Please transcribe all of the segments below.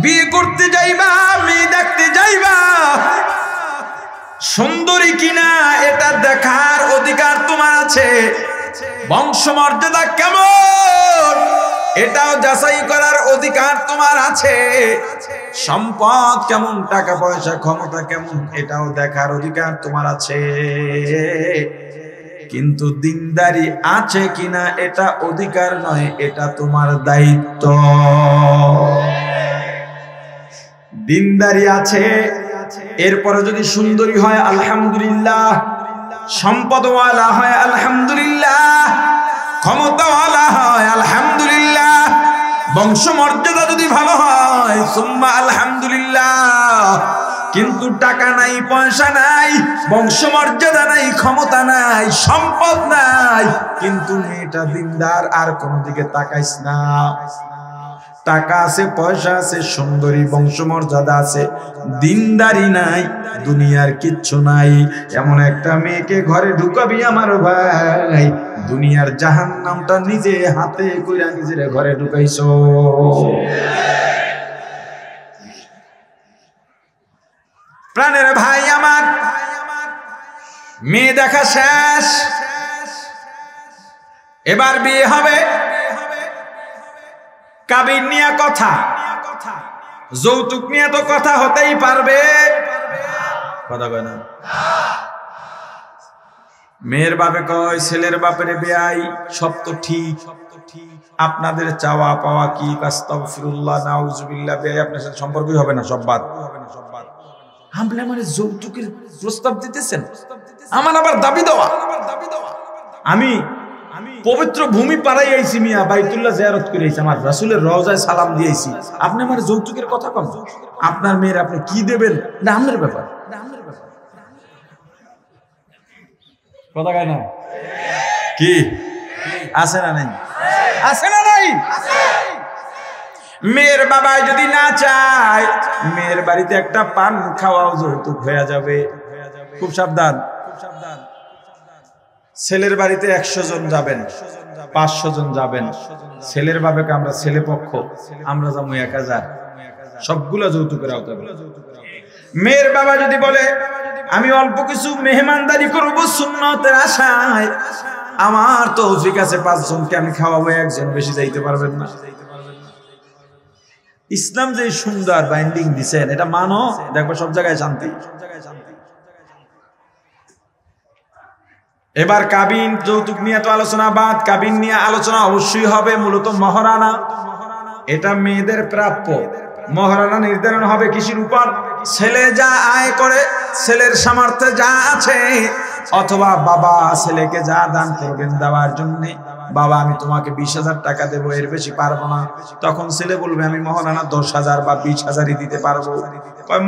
বিয়ে করতে যাইবা, মেয়ে দেখতে যাইবা, সুন্দরী কিনা এটা দেখার অধিকার তোমার আছে। বংশমর্যাদা কেমন এটাও যাচাই করার অধিকার তোমার আছে। সম্পদ কেমন, টাকা পয়সা ক্ষমতা কেমন এটাও দেখার অধিকার তোমার আছে। কিন্তু দিনদারি আছে কিনা এটা অধিকার নয়, এটা তোমার দায়িত্ব। দিনদারি আছে, এরপরে যদি সুন্দরী হয় আলহামদুলিল্লাহ, সম্পদওয়ালা হয় আলহামদুলিল্লাহ, ক্ষমতাওয়ালা হয় আলহামদুলিল্লাহ, বংশমর্যাদা যদি ভালো হয় সুম্মা আলহামদুলিল্লাহ। কিন্তু টাকা নাই, পয়সা নাই, বংশমর্যাদা নাই, ক্ষমতা নাই, সম্পদ নাই, কিন্তু মেয়েটা দিনদার, আর কোনো দিকে তাকাইস না। টাকা আছে, পয়সা আছে, সুন্দরী, বংশমর্যাদা আছে, দিনদারি নাই, দুনিয়ার কিচ্ছু নাই, এমন একটা মেয়েকে ঘরে ঢুকাবি আমার ভাই, দুনিয়ার জাহান্নামটা নিজে হাতে কইরা নিজের ঘরে ঢুকাইছো। প্রাণের ভাই আমার, মেয়ে দেখা শেষ, এবার বিয়ে হবে। কাবিন নিয়ে কথা, যৌতুক নিয়ে তো কথা হতেই পারবে, কথা কয় না। মেয়ের বাপে কয় ছেলের বাপের বেয়াই, সব তো ঠিক, আপনাদের চাওয়া পাওয়া কি, আস্তাগফিরুল্লাহ, নাউজুবিল্লাহ, বেয়াই আপনার সাথে সম্পর্কই হবে না, সব বাদ। আপনি আমার যৌতুকের প্রস্তাব দিতেছেন, আমার আবার দাবি দেওয়া। আমি পবিত্র ভূমি পাড়াই আইছি মিয়া, বাইতুল্লাহ জিয়ারত করে আইছি, আমার রাসূলের রওজায় সালাম দিয়েছি, আপনি আমার যৌতুকের কথা কন। আপনার মেয়ের আপনি কি দেবেন না আপনার ব্যাপার, কথা কয় না। কি আছে না নাই, আছে না নাই? মেয়ের বাবা যদি না চায়, মেয়ের বাড়িতে একটা পান খাওয়াও যৌতুক হয়ে যাবে। খুব সাবধান। ছেলের বাড়িতে 100 জন যাবেন, 500 জন যাবেন, ছেলের বাবাকে আমরা ছেলে পক্ষ, আমরা যাবো 1000, সবগুলা যৌতুকের আওতায়। মেয়ের বাবা যদি বলে আমি অল্প কিছু মেহমানদারি করবো সুন্নতের আশায়, আমার তৌফিক আছে 5 জনকে আমি খাওয়াবো, 1 জন বেশি যাইতে পারবেন না। ইসলাম যে সুন্দর বাইন্ডিং দিছেন, এটা মানো, দেখো সব জায়গায় শান্তি। এবার কাবিন, যৌতুক নিয়ে তো আলোচনা বাদ, কাবিন নিয়ে আলোচনা অবশ্যই হবে। মূলত মহারানা, এটা মেয়েদের প্রাপ্য। মহারানা নির্ধারণ হবে কিসের উপর? ছেলে যা আয় করে, ছেলের সামর্থ্যে যা আছে, অথবা বাবা ছেলেকে যা দান করবেন দেওয়ার জন্য, বাবা আমি তোমাকে 20,000 টাকা দেবো, এর বেশি পারবো না। তখন ছেলে বলবে আমি মহারানা 10,000 বা 20,000ই দিতে পারবো।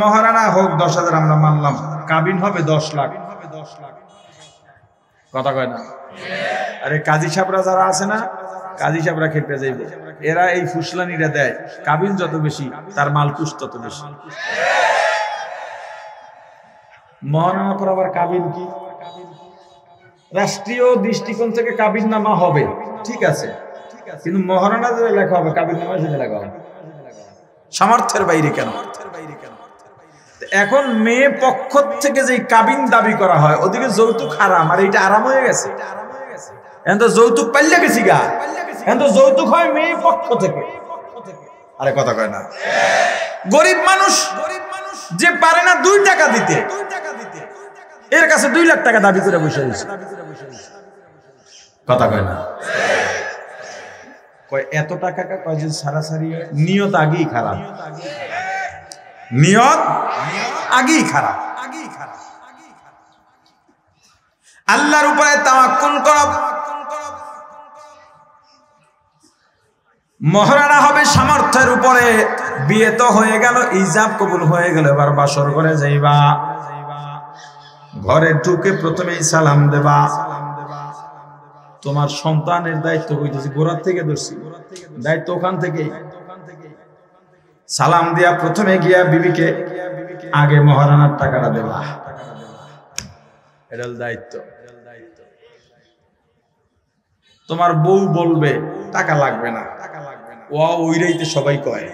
মহারানা হোক 10,000 আমরা মানলাম, কাবিন হবে 10 লাখ। কথা কয় না। আরে কাজী সাহেবরা যারা আছে না, কাজী সাহেবরা খেপে যাইবে, এরা এই ফুসলানিটা দেয়, কাবিন যত বেশি তার মালকুশ তত বেশি। মহারানা পর আবার কাবিন কি, রাষ্ট্রীয় দৃষ্টিকোণ থেকে কাবিন নামা হবে, ঠিক আছে, কিন্তু মহারানা যে লেখা হবে কাবিন নামা সেটা লেখা হবে সামর্থ্যের বাইরে। কেন? এখন মেয়ে পক্ষ থেকে যে কাবিন দাবি করা হয়, ওদিকে যৌতুক হারাম, আর এইটা আরাম হয়ে গেছে। এখন তো যৌতুক পাল্লে গেছি গা, এখন তো যৌতুক হয় মেয়ে পক্ষ থেকে। আরে কথা কয় না। গরিব মানুষ যে পারে না 2 টাকা দিতে, এর কাছে 2 লাখ টাকা দাবি করে বসে রয়েছে, কথা কয় না। কয় এত টাকা কয় যে সারাসারি নিয়ত আগেই খারাপ, নিয়ত আগেই খারাপ। আল্লাহর উপরে তাওয়াক্কুল করো। মহারানা হবে সামর্থ্যের উপরে। বিয়ে তো হয়ে গেল, ইজাব কবুল হয়ে গেল, এবার বাসর ঘরে যাইবা। ঘরে ঢুকে প্রথমেই সালাম দেবা। তোমার সন্তানের দায়িত্ব হইতেছে, গোড়ার থেকে ধরছি দায়িত্ব ওখান থেকে। সালাম দিয়া প্রথমে গিয়া বিবিকে আগে মহারানার টাকাটা দেবা, এটা দায়িত্ব। তোমার বউ বলবে টাকা লাগবে না, ও ওইরাইতে সবাই কয়,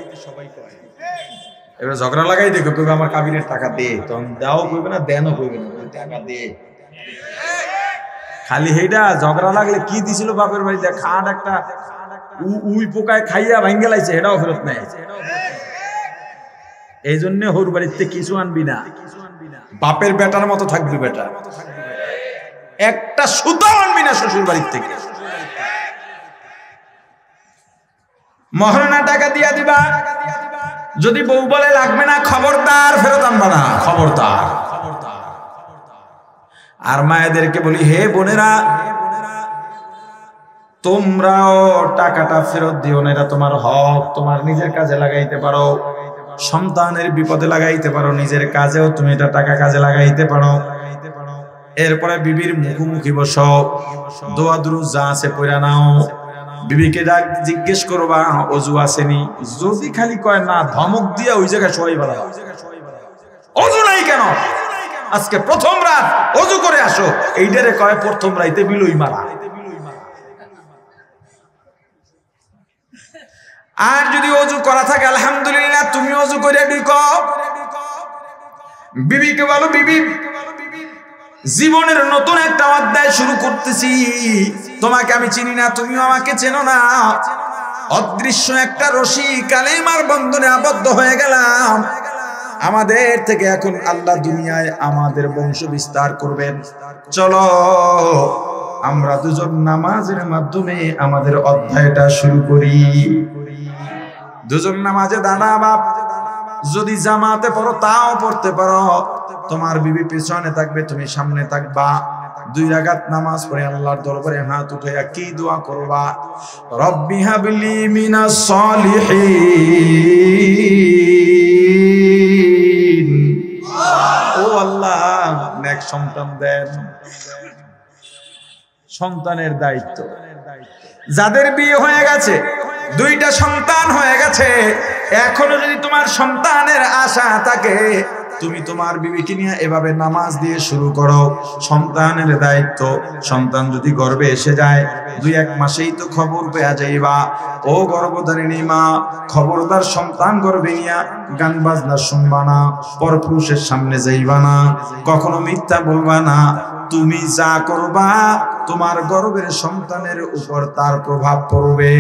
এবার ঝগড়া লাগাই দেখো, কইবে আমার কাবিনের টাকা দে, তখন দাও কইবে না, দেনও কইবে না, টাকা দে। খালি হেইটা ঝগড়া লাগলে কি দিছিল বাপের বাড়িতে, খাট একটা উই পোকায় খাইয়া ভাঙ্গে লাইছে, এটাও ফেরত নেয়। এই জন্য হর বাড়িতে কিছু আনবি না, বাপের বেটার মতো থাকবি বেটা, একটা সুতো আনবি না শ্বশুর বাড়ির থেকে। মহারণা টাকা দিয়া দিবা, যদি বউ বলে লাগবে না, খবরদার ফেরত আনবা না, খবরদার। আর মায়েদেরকে বলি, হে বোনেরা, তোমরাও টাকাটা ফেরত দিও না, এটা তোমার হক, তোমার নিজের কাজে লাগাইতে পারো, সন্তানের বিপদে লাগাইতে পারো, নিজের কাজেও তুমি এটা টাকা কাজে লাগাইতে পারো। এরপরে বিবির মুখোমুখি বসো, দোয়া দুরুদ যা আছে পড়া নাও, বিবিকে ডাক জিজ্ঞেস করবা অজু আসেনি, যদি খালি কয় না, ধমক দিয়া ওই জায়গায় সবাই বলা, অজু নাই কেন, আজকে প্রথম রাত অজু করে আসো, এইটারে কয় প্রথম রাইতে বিলই মারা। আর যদি অজু করা থাকে, আলহামদুলিল্লাহ, তুমি অজু করে ঢুকো, বিবিকে বলো, বিবি জীবনের নতুন একটা অধ্যায় শুরু করতেছি, তোমাকে আমি চিনি না, তুমিও আমাকে চেনো না, অদৃশ্য একটা রশি কালেমার বন্ধনে আবদ্ধ হয়ে গেলাম, আমাদের থেকে এখন আল্লাহ দুনিয়ায় আমাদের বংশ বিস্তার করবেন, চলো আমরা দুজন নামাজের মাধ্যমে আমাদের অধ্যায়টা শুরু করি। দুজন নামাজে দাঁড়া বাপ, যদি জামাতে পড়ো তাও পড়তে পারো, তোমার বিবি পেছনে থাকবে, তুমি সামনে থাকবা, 2 রাকাত নামাজ পড়ে আল্লাহর দরবারে হাত উঠাইয়া কি দোয়া করবা, রব্বি হাবলি মিনাস সলিহিন, ও আল্লাহ নেক সন্তান দেন। সন্তানের দায়িত্ব, যাদের বিয়ে হয়ে গেছে, 2টা সন্তান হয়ে গেছে, এখনো যদি তোমার সন্তানের আশা থাকে, তুমি তোমার বিবিকে নিয়ে এভাবে নামাজ দিয়ে শুরু করো। সন্তানের দায়িত্ব, সন্তান যদি গর্ভে এসে যায়, 2-1 মাসেই তো খবর পেয়ে যাইবা, ও গর্ভধারিণী মা, খবরদার সন্তান গর্ভে নিয়া গান বাজনা শুনবা না, পরপুরুষের সামনে যাইবা না, কখনো মিথ্যা বলবা না, তুমি যা করবা তোমার গর্ভের সন্তানের উপর তার প্রভাব পড়বে।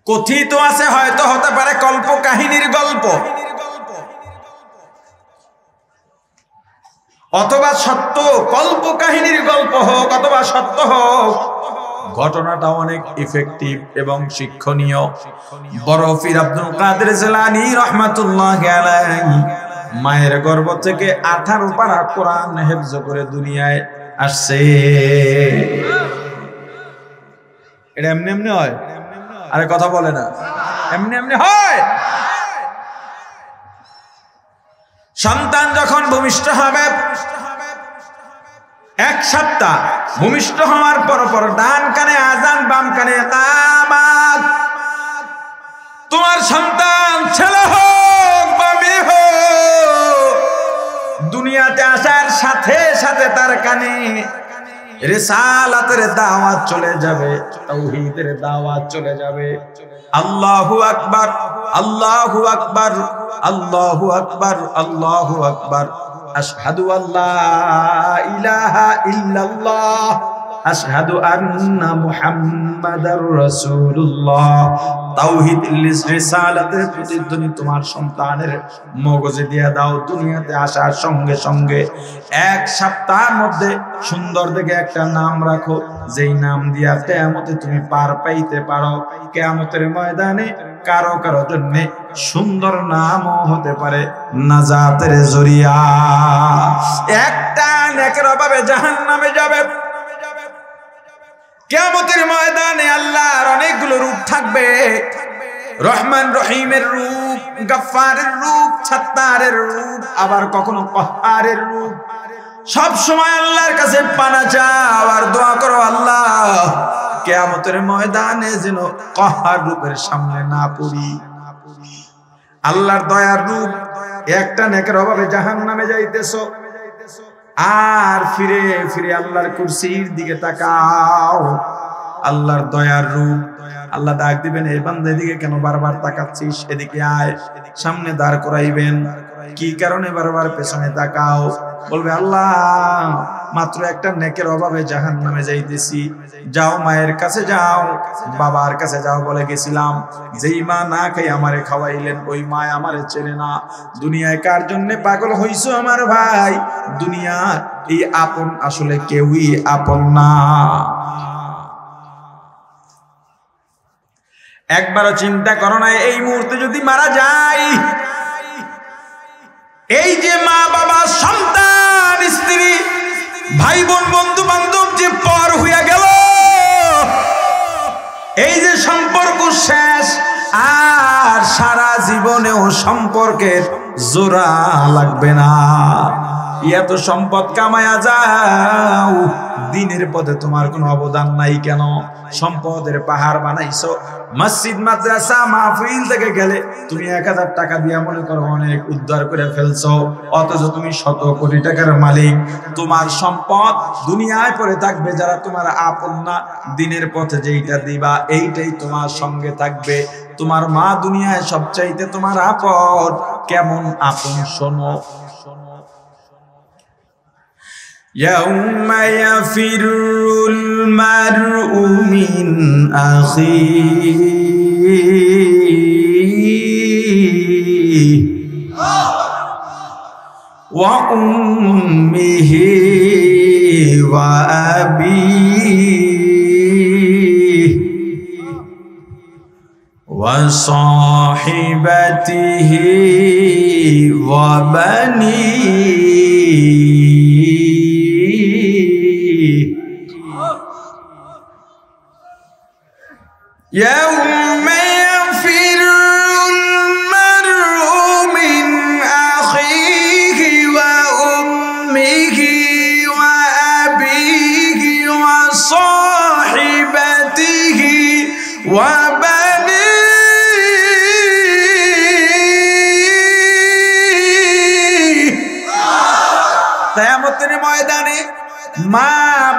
কথিত আছে, হয়তো হতে পারে কল্প কাহিনীর গল্প, অথবা সত্য, কল্প কাহিনীর গল্প হোক অথবা সত্য হোক, ঘটনাটা অনেক ইফেক্টিভ এবং শিক্ষণীয়। বড় পীর আব্দুল কাদের জিলানী রাহমাতুল্লাহি আলাইহি মায়ের গর্ভ থেকে 18 পারা কোরআন হেফজ করে দুনিয়ায় আসছে। এটা এমনি এমনি হয়? আরে কথা বলে না, এমনি এমনি হয়? সন্তান যখন ভূমিষ্ঠ হবে, 1 সপ্তাহ ভূমিষ্ঠ হওয়ার পর ডান কানে আযান, বাম কানে ইকামাত। তোমার সন্তান ছেলে হোক বা মেয়ে হোক, দুনিয়াতে আসার সাথে সাথে তার কানে রিসালাতের দাওয়াত চলে যাবে, তাওহীদের দাওয়াত চলে যাবে। আল্লাহু আকবার, আল্লাহু আকবার, আল্লাহু আকবার, আল্লাহু আকবার, আশহাদু আল্লা ইলাহা ইল্লাল্লাহ, আশহাদু আন্না মুহাম্মাদার রাসূলুল্লাহ। তাওহীদ রিসালাতের প্রতিধ্বনি তোমার সন্তানের মগজে দিয়ে দাও। দুনিয়াতে আসার সঙ্গে সঙ্গে 1 সপ্তাহের মধ্যে সুন্দর দেখে একটা নাম রাখো, যেই নাম দিয়া কিয়ামতে তুমি পার পাইতে পারো। কিয়ামতের ময়দানে কারো কারো জন্য সুন্দর নামও হতে পারে নাজাতের জরিয়া। একটা নেকের অভাবে জাহান্নামে যাবে। কিয়ামতের ময়দানে আল্লাহর অনেকগুলো রূপ থাকবে, রহমান রহিমের রূপ, গফফারের রূপ, সত্তারের রূপ, আবার কখনো কহ্হারের রূপ। সব সময় আল্লাহর কাছে পানা চাও আর দোয়া করো, আল্লাহ কিয়ামতের ময়দানে যেন কহ্হার রূপের সামনে না পড়ি। আল্লাহর দয়ার রূপ, একটা নেকের অভাবে জাহান্নামে যাইতেছো আর ফিরে ফিরে আল্লাহর কুরসির দিকে তাকাও। আল্লাহর দয়ার রূপ। আল্লাহ ডাক দিবেন, এই বান্দা এদিকে কেন বারবার তাকাচ্ছিস, এদিকে আয়। সামনে দাঁড় করাইবেন, কি কারণে বারবার পেছনে তাকাও? বলবে আল্লাহ মাত্র একটা নেকের অভাবে জাহান্নামে যাইতেছি। যাও মায়ের কাছে যাও, বাবার কাছে যাও বলে গেছিলাম। যেই মা না খাই আমারে খাওয়াইলেন, ওই মা আমারে চেনে না। দুনিয়ায় কার জন্য পাগল হইছো আমার ভাই? দুনিয়া এই আপন আসলে কেউই আপন না। একবারও চিন্তা করো না, এই মুহূর্তে যদি মারা যায়, এই যে মা বাবা সন্তান স্ত্রী ভাই বোন বন্ধু বান্ধব যে পর হইয়া গেল, এই যে সম্পর্ক শেষ, আর সারা জীবনেও সম্পর্কের জোড়া লাগবে না। এত সম্পদ কামায়া যাও, দিনের পথে তোমার কোনো অবদান নাই কেন? সম্পদের পাহাড় বানাইছো, মসজিদ মাদ্রাসা মাহফিল থেকে গেলে তুমি 1000 টাকা দিয়া মনে করো অনেক উদ্ধার করে ফেলছো, অথচ তুমি শত কোটি টাকার মালিক। তোমার সম্পদ দুনিয়ায় পড়ে থাকবে, যারা তোমার আপন না, দিনের পথে যেইটা দিবা এইটাই তোমার সঙ্গে থাকবে। তোমার মা দুনিয়ায় সবচাইতে তোমার আপন। কেমন আপন শোনো। يوم يفر المرء من أخيه وأمه وأبيه وصاحبته وبنيه يوم يفر المرء من أخيه وأمه وأبيه وصاحبته وبنيه কিয়ামতের ময়দানে মা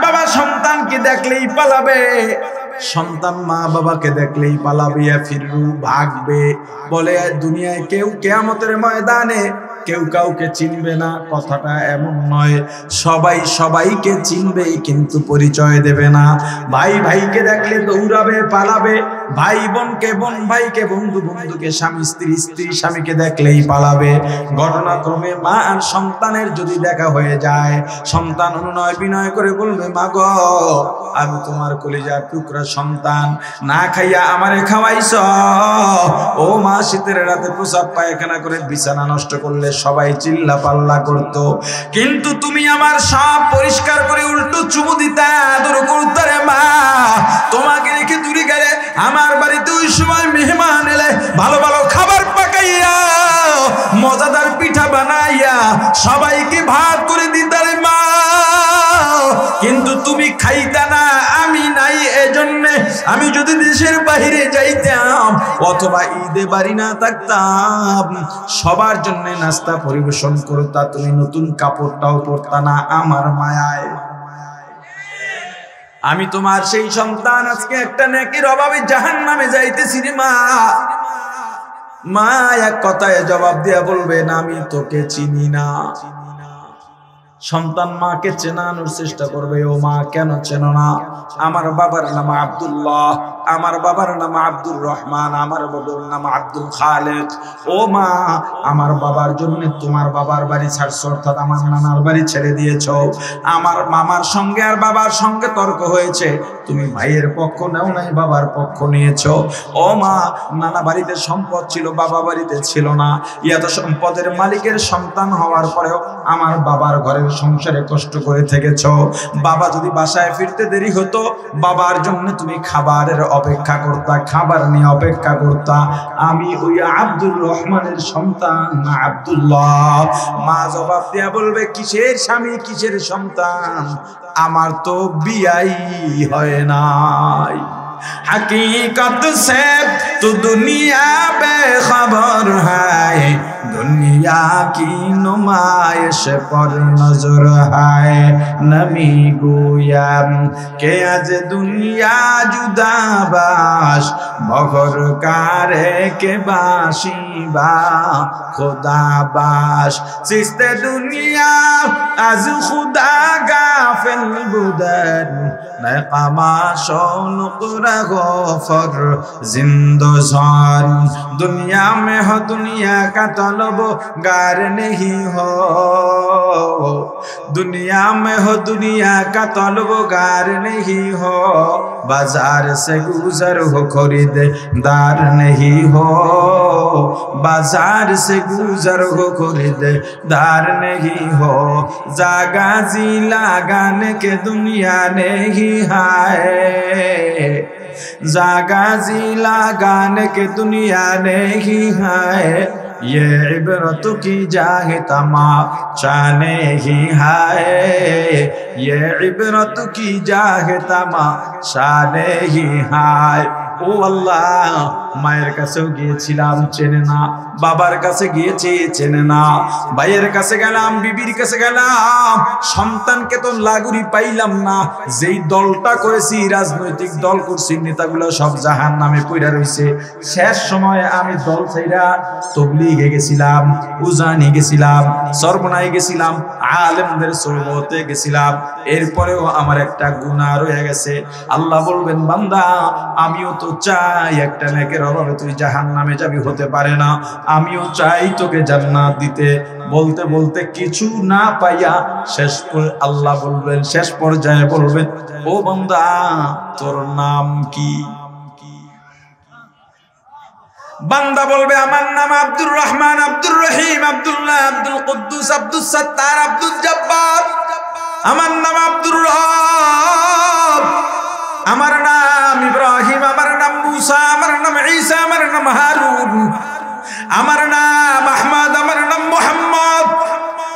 বাবা সন্তানকে দেখলেই পালাবে, সন্তান মা বাবাকে দেখলেই পালাবে, ফিরু ভাগবে। বলে দুনিয়ায় কেউ কিয়ামতের ময়দানে কেউ কাউকে চিনবে না, কথাটা এমন নয়। সবাই সবাইকে চিনবেই, কিন্তু পরিচয় দেবে না। ভাই ভাইকে দেখলে দৌড়াবে, পালাবে। ভাই বোনকে, বোন ভাইকে, বন্ধু বন্ধুকে, স্বামী স্ত্রী, স্ত্রী স্বামীকে দেখলেই পালাবে। ঘটনাক্রমে মা আর সন্তানের যদি দেখা হয়ে যায়, সন্তান অনুনয় বিনয় করে বলবে, মা গো আমি তোমার কলিজার টুকরা সন্তান, না খাইয়া আমারে খাওয়াইছ। ও মা, শীতের রাতে প্রসাব পায়খানা করে বিছানা নষ্ট করলে সবাই চিল্লা পাল্লা করত, কিন্তু তুমি আমার সব পরিষ্কার করে উল্টো চুমু দিতা, আদর করতে। রে মা, তোমাকে রেখে দূরে গেলে আমার বাড়িতে ওই সময় মেহমান এলে ভালো ভালো খাবার পাকাইয়া, মজাদার পিঠা বানাইয়া সবাইকে ভাগ করে দিতা রে মা, কিন্তু তুমি খাইতা না। আমি নাই, এজন্য আমি যদি দেশের বাইরে যাইতাম অথবা ঈদে বাড়ি না থাকতাম, সবার জন্য নাস্তা পরিবেশন করতা, তুমি নতুন কাপড়টাও পরতা না আমার মায়ায়। আমি তোমার সেই সন্তান, আজকে একটা নেকির অভাবে জাহান্নামে যাইতেছি রে মা। মা এক কথায় জবাব দিয়া বলবে, না আমি তোকে চিনি না। সন্তান মাকে চেনানোর চেষ্টা করবে, ও মা কেন চেনো না? আমার বাবার নাম আব্দুল্লাহ, আমার বাবার নাম আব্দুর রহমান, আমার বাবার নাম আব্দুল খালেক। ও মা, আমার বাবার জন্য তোমার বাবার বাড়ি ছাড়ছো, অর্থাৎ আমার নানার বাড়ি ছেড়ে দিয়েছো। আমার মামার সঙ্গে আর বাবার সঙ্গে তর্ক হয়েছে, তুমি ভাইয়ের পক্ষ নাও নাই, বাবার পক্ষ নিয়েছো। ও মা, নানা বাড়িতে সম্পদ ছিল, বাবা বাড়িতে ছিল না। এত সম্পদের মালিকের সন্তান হওয়ার পরেও আমার বাবার ঘরের সংসারে কষ্ট করে থেকেছ। বাবা যদি বাসায় ফিরতে দেরি হতো, বাবার জন্য তুমি খাবারের অপেক্ষা করতা, খাবার নিয়ে অপেক্ষা করতা। আমি ওই আব্দুর রহমানের সন্তান আব্দুল্লাহ। মা জবাব দিয়া বলবে, কিসের স্বামী, কিসের সন্তান? আমার তো বিয়াই হয় নাই। हकीकत से तो दुनिया बेखबर है, दुनिया की नुमाइश पर नजर है। नबी गोया के आज दुनिया जुदाबाश, बखर कारे के बाशी बा खुदा बाश। सिस्ते दुनिया आज खुदा गाफिल बुदर, नकामा शौनुक़ गफर जिंदोज़ान। दुनिया में हो दुनिया का तलब गार नहीं हो, दुनिया में हो दुनिया का तलब गार नहीं हो। बाजार से गुजर हो खरीददार नहीं हो, बाजार से गुजर हो खरीददार नहीं हो। जागा जी लगाने के दुनिया नहीं है, जागा जी लगाने के दुनिया नहीं है। ये इबरत की जाहे तमाशा नहीं है, ये इबरत की जाहे तमाशा नहीं है। ও আল্লাহ, মায়ের কাছেও গিয়েছিলাম চেনে না, বাবার কাছে গিয়েছি চেনে না, ভাইয়ের কাছে গেলাম, বিবির কাছে গেলাম, সন্তানকে তো লাগুরি পাইলাম না। যেই দলটা করেছি, রাজনৈতিক দল করছি, নেতাগুলো সব জাহান্নামে পইড়া রইছে। শেষ সময়ে আমি দল ছাইরা তবলিগে গেছিলাম, উজানি গেছিলাম, সরবনাই গেছিলাম, আলেমদের সোহবতে গেছিলাম। এরপরেও আমার একটা গুনাহ রয়ে গেছে। আল্লাহ বলবেন, বান্দা আমিও তো চাই একটা নেকের অভাবে তুই জাহান্নামে যাবি, হতে পারে না। আমিও চাই তোকে জান্নাত দিতে। বলতে বলতে কিছু না পাইয়া শেষ আল্লাহ বলবেন, শেষ পর্যায়ে বলবেন, ও বান্দা তোর নাম কি? বান্দা বলবে, আমার নাম আব্দুর রহমান, আব্দুর রহিম, আব্দুল্লাহ, আব্দুল কুদ্দুস, আব্দুল সত্তার, আব্দুল জব্বার। আমার নাম আব্দুর রব, আমার নাম ইব্রাহিম, আমার নাম মুসা, আমার নাম ঈসা, আমার নাম হারুন, আমার নাম আহমদ, আমার নাম মুহাম্মদ,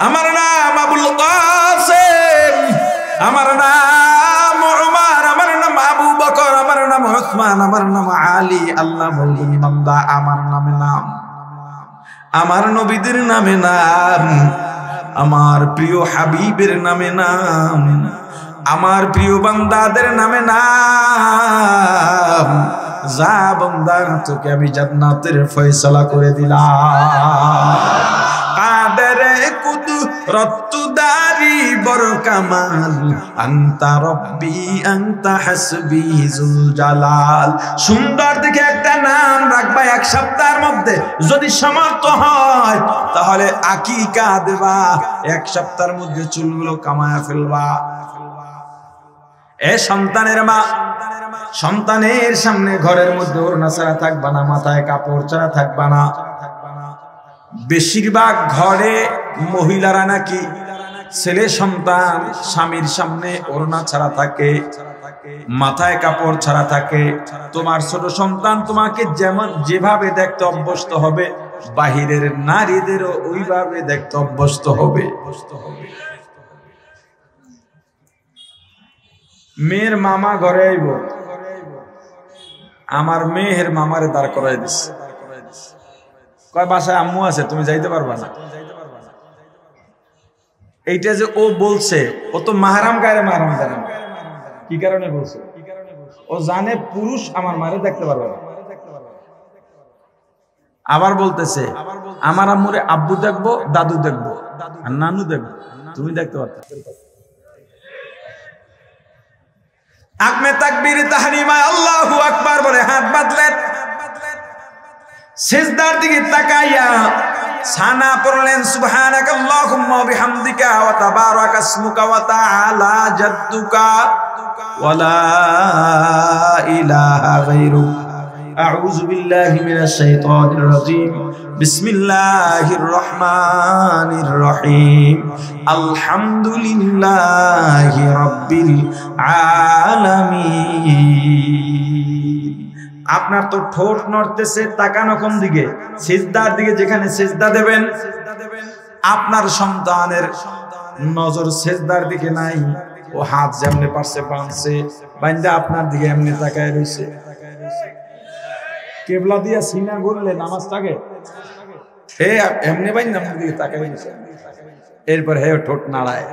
আমার নাম আবুল কাসেম, আমার নাম উমর, আমার নাম আবু বকর, আমার নাম উসমান, আমার নাম আলী। আল্লাহ বলবেন, বান্দা আমার নামে নাম, আমার নবীদের নামে নাম, আমার প্রিয় হাবিবের নামে নাম, আমার প্রিয় বান্দাদের নামে নাম। যা বান্দা, তোকে আমি জান্নাতের ফয়সালা করে দিলাম। কাদের কুদরত দারি বড় কামাল, আনতা রব্বি আনতা হাসবি যুল জালাল। সুন্দর দেখে একটা নাম রাখবা, এক সপ্তাহের মধ্যে যদি সমর্থ হয় তাহলে আকিকা দেবা, এক সপ্তাহের মধ্যে চুলগুলো কামায়া ফেলবা। এ সন্তানের মা, সন্তানের সামনে ঘরের মধ্যে ওড়না ছাড়া থাকবা না, মাথায় কাপড় ছাড়া থাকবা না। বেশিরভাগ ঘরে মহিলারা নাকি ছেলে সন্তান স্বামীর সামনে ওড়না ছাড়া থাকে, মাথায় কাপড় ছাড়া থাকে। তোমার ছোট সন্তান তোমাকে যেমন যেভাবে দেখতে অভ্যস্ত হবে, বাহিরের নারীদেরও ওইভাবে দেখতে অভ্যস্ত হবে। মেয়ের মামা ঘরে আইব, আমার মেয়ের মামারে দাঁড় করাই দিচ্ছে, কয় বাসায় আম্মু আছে, তুমি যাইতে পারবা না। এইটা যে ও বলছে, ও তো মাহারাম গায়ে মাহারাম জানে না। কি কারণে বলছে? ও জানে পুরুষ আমার মারে দেখতে পারবে না। আবার বলতেছে, আমার আম্মুরে আব্বু দেখবো, দাদু দেখবো, আর নানু দেখবো, তুমি দেখতে পারবে। আকমে তাকবীর তাহরিমা আল্লাহু আকবার বলে হাত বাঁধলেন, সিজদার দিকে তাকাইয়া সানা পড়লেন, সুবহানাকাল্লাহুম্মা ওয়া বিহামদিকা ওয়া তাবারাকা ইসমুকা ওয়া তাআলা জাদ্দুকা ওয়া লা ইলাহা গায়রুক। আউযু বিল্লাহি মিনাশ শাইতানির রাজীম। বিসমিল্লাহির রহমানির রহিম। আলহামদুলিল্লাহি রাব্বিল আলামিন। আপনার তো ঠোঁট নড়তেছে, তাকানো কোন দিকে? সিজদার দিকে। যেখানে সিজদা দেবেন, আপনার সন্তানের নজর সিজদার দিকে নাই। ও হাত যেমনে পারছে বাঁধছে, বান্দা আপনার দিকে এমনি তাকায় রইছে। কেবলা দিয়া সিনা ঘুরলে নামাজটাকে এমনি ভাই নামাজ দিকে তাকাই দিছে, এরপর হে ঠোঁট নাড়ায়।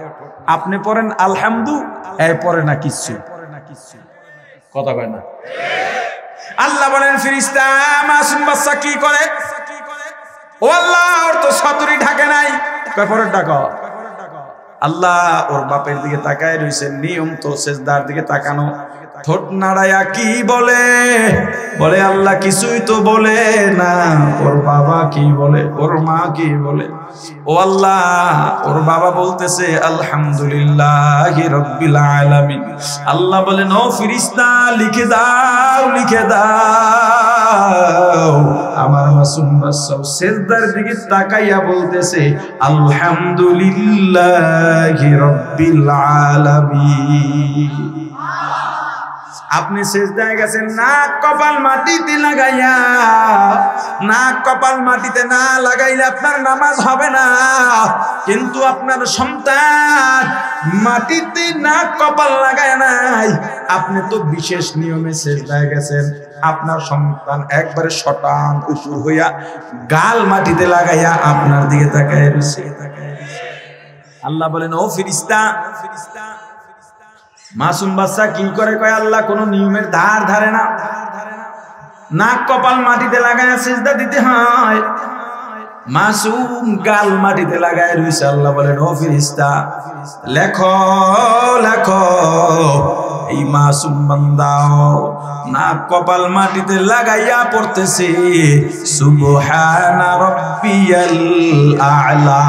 আপনি পড়েন আলহামদু, এরপরে না কিচ্ছু, কথা কয় না। আল্লাহ বলেন ফেরেশতা মাসুম বাচ্চা কি করে? ও আল্লাহ, ওর তো সতরি ঢাকে নাই। কয় পরের ডাকো। আল্লাহ ওর বাপের দিকে তাকায় রইছে, নিয়ম তো সেজদার দিকে তাকানো। ঠোঁট নাড়ায়া কি বলে? বলে আল্লাহ কিছুই তো বলে না। ওর বাবা কি বলে? ওর মা কি বলে? ও আল্লাহ, ওর বাবা বলতেছে আলহামদুলিল্লাহি রাব্বিল আলামিন। আল্লাহ বলেন ও ফেরেশতা লিখে দাও, লিখে দাও। আমার মাসুম বাচ্চা সেজদার দিকে তাকাইয়া বলতেছে আলহামদুলিল্লাহি রাব্বিল আলামিন। আপনি সেজদায় গেছেন নাক কপাল মাটিতে লাগাইয়া, নাক কপাল মাটিতে না লাগাইলে আপনার নামাজ হবে না। কিন্তু আপনার সন্তান মাটিতে নাক কপাল লাগায় নাই, আপনি তো বিশেষ নিয়মে সেজদায় গেছেন। আপনার সন্তান একবারে শটান উঁচু হইয়া গাল মাটিতে লাগাইয়া আপনার দিকে তাকায় রয়েছে। আল্লাহ বলেন ও ফেরেশতা, মাসুম বাচ্চা কি করে? কয় আল্লাহ কোন নিয়মের ধার ধারে না, নাক কপাল মাটিতে লাগায় সিজদা দিতে হয়। মাসুম গাল মাটিতে লাগায় রইছে। আল্লাহ বলেন ও ফেরেশতা লেখো, লেখো এই মাসুম বান্দা নাক কপাল মাটিতে লাগাইয়া পড়তেছে সুবহানা রাব্বিয়াল আ'লা।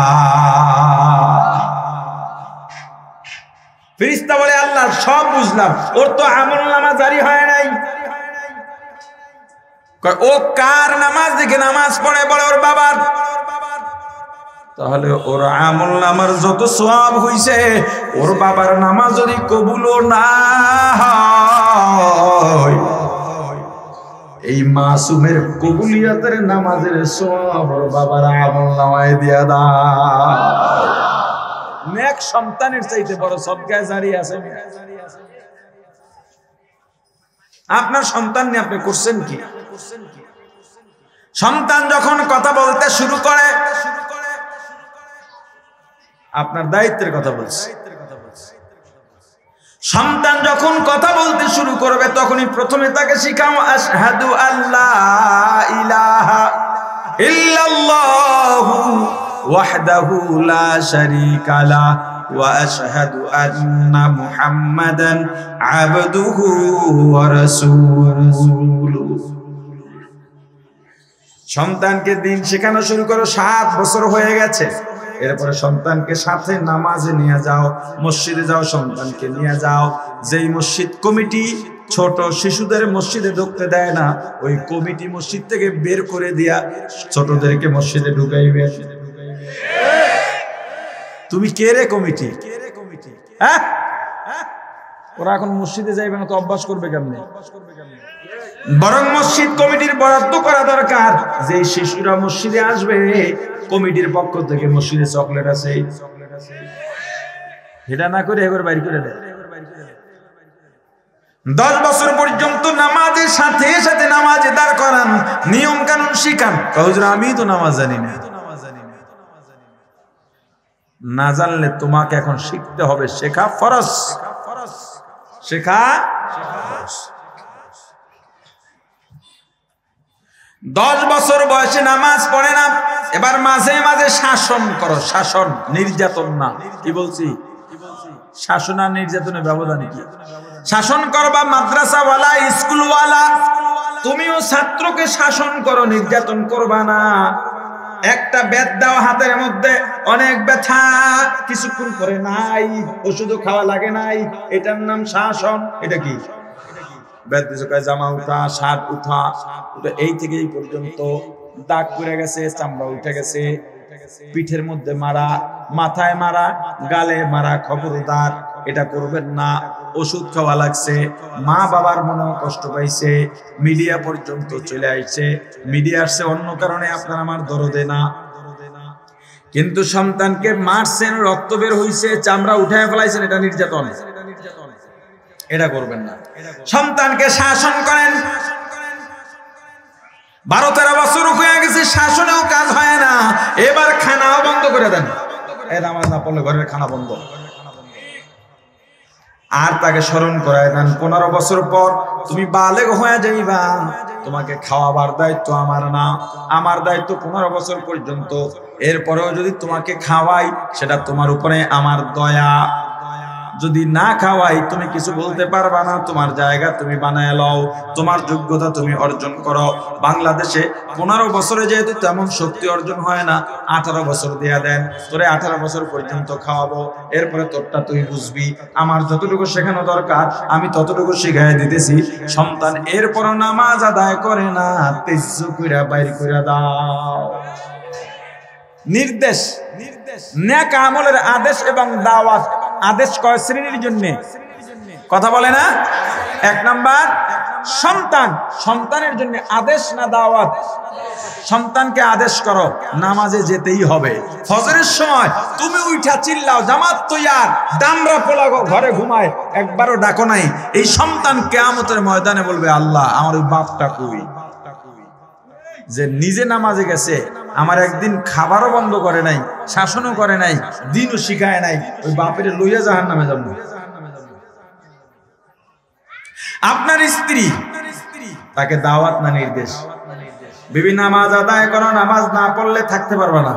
ফেরেশতা বলে আল্লাহ সব বুঝলাম, ওর তো আমলনামা জারি হয় নাই। ও কার নামাজ দেখে নামাজ পড়ে? বলে ওর বাবার। তাহলে ওর আমলনামার যত সওয়াব হইছে, ওর বাবার নামাজ যদি কবুলও না হয়, এই মাসুমের কবুলিয়াতের নামাজের সওয়াব ওর বাবার আমলনামায় দিয়া দাও। নেক সন্তানের চাইতে বড় সদকায়ে জারিয়া আছে? আপনার সন্তান নিয়ে আপনি করছেন কি? সন্তান যখন কথা বলতে শুরু করে, আপনার দায়িত্বের কথা বলছে। সন্তান যখন কথা বলতে শুরু করবে, তখনই প্রথমে তাকে শিখাও আশহাদু আল্লা ইলাহা ইল্লাল্লাহু ওয়াহদাহু লা শারীকা লা ওয়া আশহাদু আন্না মুহাম্মাদান আবদুহু ওয়া রাসূলুহু। সন্তানকে দিন শেখানো শুরু করো। 7 বছর হয়ে গেছে, এরপরে সন্তানকে সাথে নামাজে নিয়ে যাও, মসজিদে যাও, সন্তানকে নিয়ে যাও। যেই মসজিদ কমিটি ছোট শিশুদের মসজিদে ঢুকতে দেয় না, ওই কমিটি মসজিদ থেকে বের করে দিয়া ছোটদেরকে মসজিদে ঢুকাইবে। তুমি কে রে কমিটি? হ্যাঁ, ওরা এখন মসজিদে যাইবে না তো অভ্যাস করবে কেমনে? বরং মসজিদ কমিটির বরাদ্দ করা দরকার। যে শিশুরা মসজিদে আসবে, কমিটির পক্ষ থেকে মসজিদে চকলেট আছে, এটা না করে এবার বাইর করে দেয়। 10 বছর পর্যন্ত নামাজের সাথে সাথে নামাজে দাঁড় করান, নিয়ম কানুন শিখান। হুজুর আমি তো নামাজ জানি না। না জানলে তোমাকে এখন শিখতে হবে, শেখা ফরজ, শেখা ফরজ। 10 বছর বয়সে নামাজ পড়ে না, এবার মাঝে মাঝে শাসন করো। শাসন, নির্যাতন না। কি বলছি? শাসন আর নির্যাতনের ব্যবধান কি? শাসন করবা মাদ্রাসাওয়ালা, স্কুলওয়ালা, তুমিও ছাত্রকে শাসন করো, নির্যাতন করবা না। একটা বেদ দাও হাতের মধ্যে, অনেক ব্যথা, কিছুক্ষণ পরে নাই, ওষুধও খাওয়া লাগে নাই, এটার নাম শাসন। এটা কি? বেদ দিছে কয় জামা উঠা, শার্ট উঠা, এই থেকে এই পর্যন্ত দাগ পড়ে গেছে, চামড়া উঠে গেছে, পিঠের মধ্যে মারা, মাথায় মারা, গালে মারা, খবরদার এটা করবেন না। ওষুধ খাওয়া লাগছে, মা বাবার মনে কষ্ট পাইছে, মিডিয়া পর্যন্ত চলে আসছে, মিডিয়া আসছে অন্য কারণে, আপনার আমার দরদে না। কিন্তু সন্তানকে মারছেন, রক্ত বের হইছে, চামড়া উঠায় ফেলাইছেন, এটা নির্যাতন। এটা করবেন না। সন্তানকে শাসন করেন। 12-13 বছর হয়ে গেছে, শাসনেও কাজ হয় না, এবার খানাও বন্ধ করে দেন। এই নামাজ না পড়লে ঘরের খানা বন্ধ। আর তাকে স্মরণ করায় দেন 15 বছর পর তুমি বালেগ হয়ে যাইবা, তোমাকে খাওয়াবার দায়িত্ব আমার না, আমার দায়িত্ব 15 বছর পর্যন্ত। এরপরেও যদি তোমাকে খাওয়াই সেটা তোমার উপরে আমার দয়া, যদি না খাওয়াই তুমি কিছু বলতে পারবা না, তোমার জায়গা তুমি বানায় লও, তোমার যোগ্যতা তুমি অর্জন করো। বাংলাদেশে 15 বছরে যেহেতু তেমন শক্তি অর্জন হয় না, 18 বছর দেয়া দেন, তোরে 18 বছর পর্যন্ত খাওয়াবো, এরপরে তোরটা তুই বুঝবি, আমার যতটুকু শেখানো দরকার আমি ততটুকু শিখাই দিতেছি। সন্তান এরপরও নামাজ আদায় করে না, তেজ্জু কইরা বাইর কইরা দাও। নির্দেশ, নেক আমলের আদেশ এবং দাওয়াত। আদেশ কয় শ্রেণীর জন্য কথা বলে না? 1 নাম্বার সন্তান, সন্তানের জন্য আদেশ না দাওয়াত? সন্তানকে আদেশ করো নামাজে যেতেই হবে। ফজরের সময় তুমি উঠা চিল্লাও, জামাত তৈয়ার, ডামরা পোলা ঘরে ঘুমায়, একবারও ডাকো নাই। এই সন্তান কিয়ামতের ময়দানে বলবে, আল্লাহ আমার ওই বাপটা কই, যে নিজে নামাজে গেছে, আমার একদিন খাবারও বন্ধ করে নাই, শাসনও করে নাই, দিনও শিখায় নাই, ওই বাপের লইয়া জাহান্নামে যাব। আপনার স্ত্রী, তাকে দাওয়াত না নির্দেশ? বিবি নামাজ আদায় করো, নামাজ না পড়লে থাকতে পারবে না।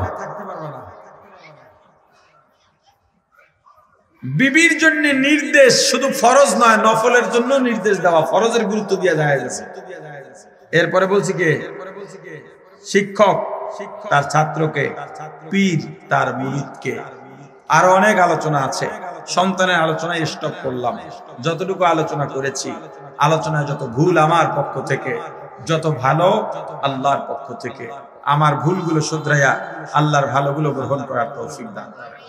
বিবির জন্য নির্দেশ শুধু ফরজ নয়, নফলের জন্য নির্দেশ দেওয়া, ফরজের গুরুত্ব দিয়া যায়। এরপরে বলছি কে? শিক্ষক তার ছাত্রকে, পীর তার মুরিদকে। আরো অনেক আলোচনা আছে, সন্তানের আলোচনায় স্টপ করলাম। যতটুকু আলোচনা করেছি, আলোচনায় যত ভুল আমার পক্ষ থেকে, যত ভালো আল্লাহর পক্ষ থেকে। আমার ভুলগুলো শুধরাইয়া আল্লাহর ভালোগুলো গ্রহণ করার তৌফিক দান করেন।